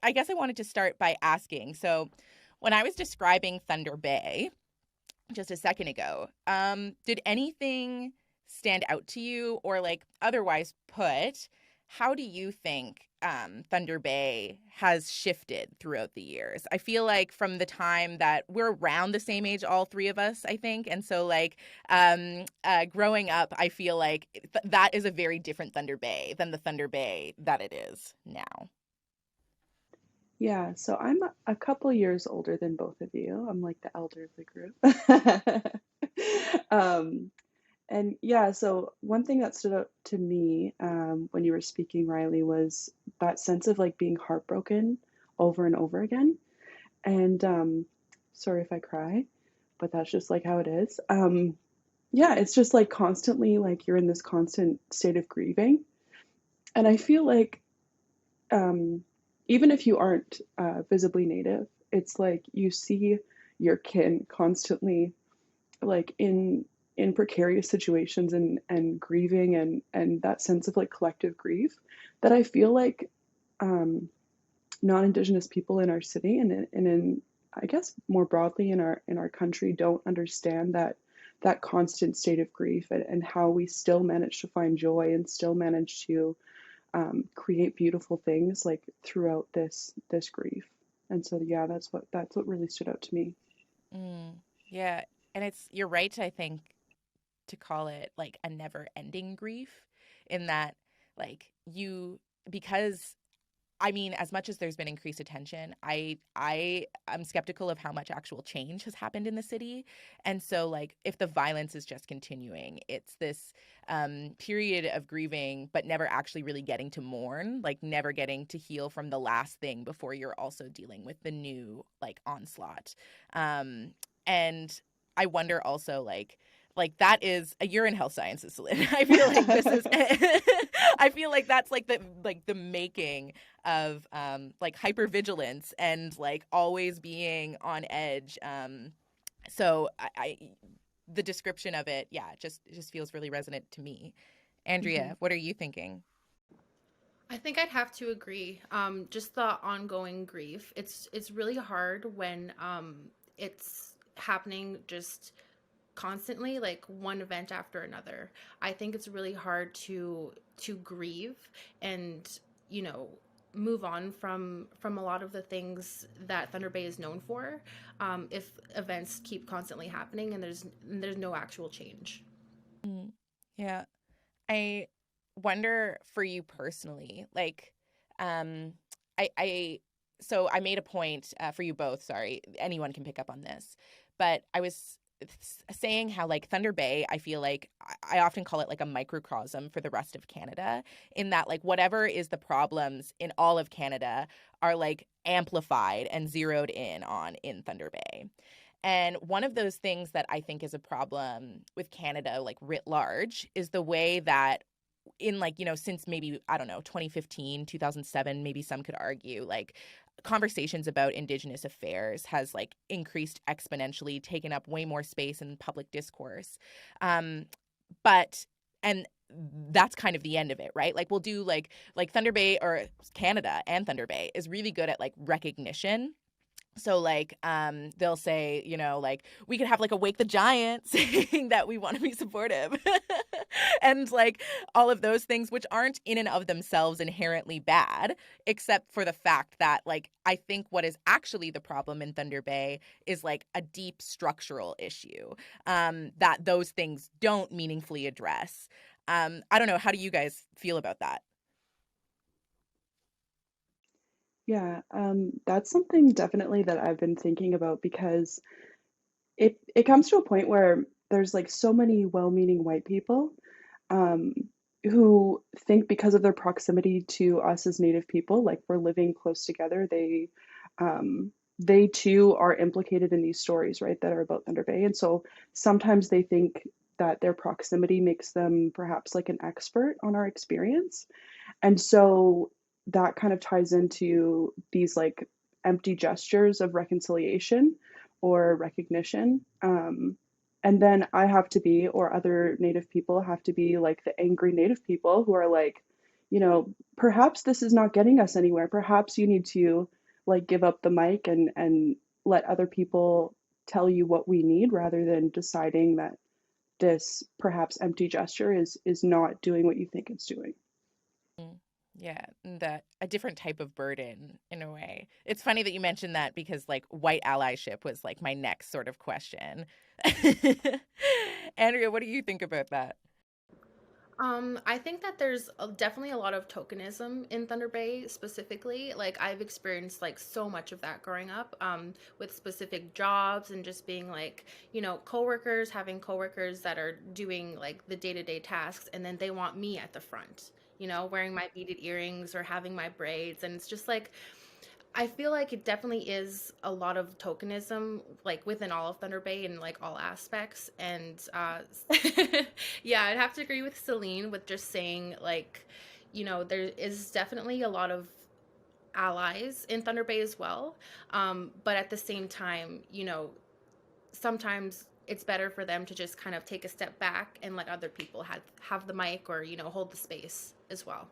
I guess I wanted to start by asking. So, when I was describing Thunder Bay just a second ago, did anything stand out to you, or like otherwise put, how do you think Thunder Bay has shifted throughout the years? I feel like from the time that we're around the same age, all three of us, I think, and so like growing up, I feel like that is a very different Thunder Bay than the Thunder Bay that it is now. Yeah, so I'm a couple years older than both of you. I'm like the elder of the group. Um, and yeah, so one thing that stood out to me when you were speaking, Riley, was that sense of like being heartbroken over and over again. And sorry if I cry, but that's just like how it is. Yeah, it's just like constantly like you're in this constant state of grieving. And I feel like um, even if you aren't visibly native, it's like you see your kin constantly like in precarious situations and grieving and that sense of like collective grief that I feel like um, non-indigenous people in our city and in I guess more broadly in our country don't understand that constant state of grief and how we still manage to find joy and still manage to create beautiful things like throughout this grief. And so yeah, that's what really stood out to me. Mm, yeah, and you're right, I think, to call it like a never ending grief, in that like you, because I mean, as much as there's been increased attention, I am skeptical of how much actual change has happened in the city. And so like if the violence is just continuing, it's this period of grieving but never actually really getting to mourn, like never getting to heal from the last thing before you're also dealing with the new like onslaught. Um and I wonder also like that is a, you're in health sciences, Celine. I feel like this is I feel like that's like the making of like hypervigilance and like always being on edge. So I the description of it, yeah, it just feels really resonant to me. Mm-hmm. Andrea, what are you thinking? I think I'd have to agree. Just the ongoing grief. It's really hard when it's happening just constantly, like one event after another. I think it's really hard to grieve and, you know, move on from a lot of the things that Thunder Bay is known for, if events keep constantly happening and there's no actual change. Mm, yeah. I wonder for you personally, like, um, I so I made a point for you both. Sorry, anyone can pick up on this, but I was saying how like Thunder Bay, I feel like I often call it like a microcosm for the rest of Canada, in that like whatever is the problems in all of Canada are like amplified and zeroed in on in Thunder Bay. And one of those things that I think is a problem with Canada, like writ large, is the way that in like, since maybe, I don't know, 2015, 2007, maybe some could argue, like conversations about Indigenous affairs has like increased exponentially, taken up way more space in public discourse. Um, but, and that's kind of the end of it, right? Like we'll do like Thunder Bay, or Canada and Thunder Bay is really good at like recognition. So like they'll say, like we could have like a wake the giant saying that we want to be supportive. And like all of those things, which aren't in and of themselves inherently bad, except for the fact that like I think what is actually the problem in Thunder Bay is like a deep structural issue that those things don't meaningfully address. I don't know, how do you guys feel about that? Yeah, that's something definitely that I've been thinking about because it comes to a point where there's like so many well-meaning white people um, who think because of their proximity to us as Native people, like we're living close together, they too are implicated in these stories, right, that are about Thunder Bay. And so sometimes they think that their proximity makes them perhaps like an expert on our experience. And so that kind of ties into these like empty gestures of reconciliation or recognition. And then I have to be, or other Native people have to be like the angry Native people who are like, perhaps this is not getting us anywhere. Perhaps you need to like give up the mic and let other people tell you what we need rather than deciding that this perhaps empty gesture is not doing what you think it's doing. Mm. Yeah, and that a different type of burden in a way. It's funny that you mentioned that because like white allyship was like my next sort of question. Andrea, what do you think about that? I think that there's definitely a lot of tokenism in Thunder Bay specifically. Like I've experienced like so much of that growing up, with specific jobs and just being like, coworkers, having coworkers that are doing like the day-to-day tasks, and then they want me at the front, wearing my beaded earrings or having my braids, and it's just like I feel like it definitely is a lot of tokenism, like within all of Thunder Bay and like all aspects. And yeah, I'd have to agree with Celine with just saying like, there is definitely a lot of allies in Thunder Bay as well. But at the same time, sometimes it's better for them to just kind of take a step back and let other people have the mic or hold the space as well.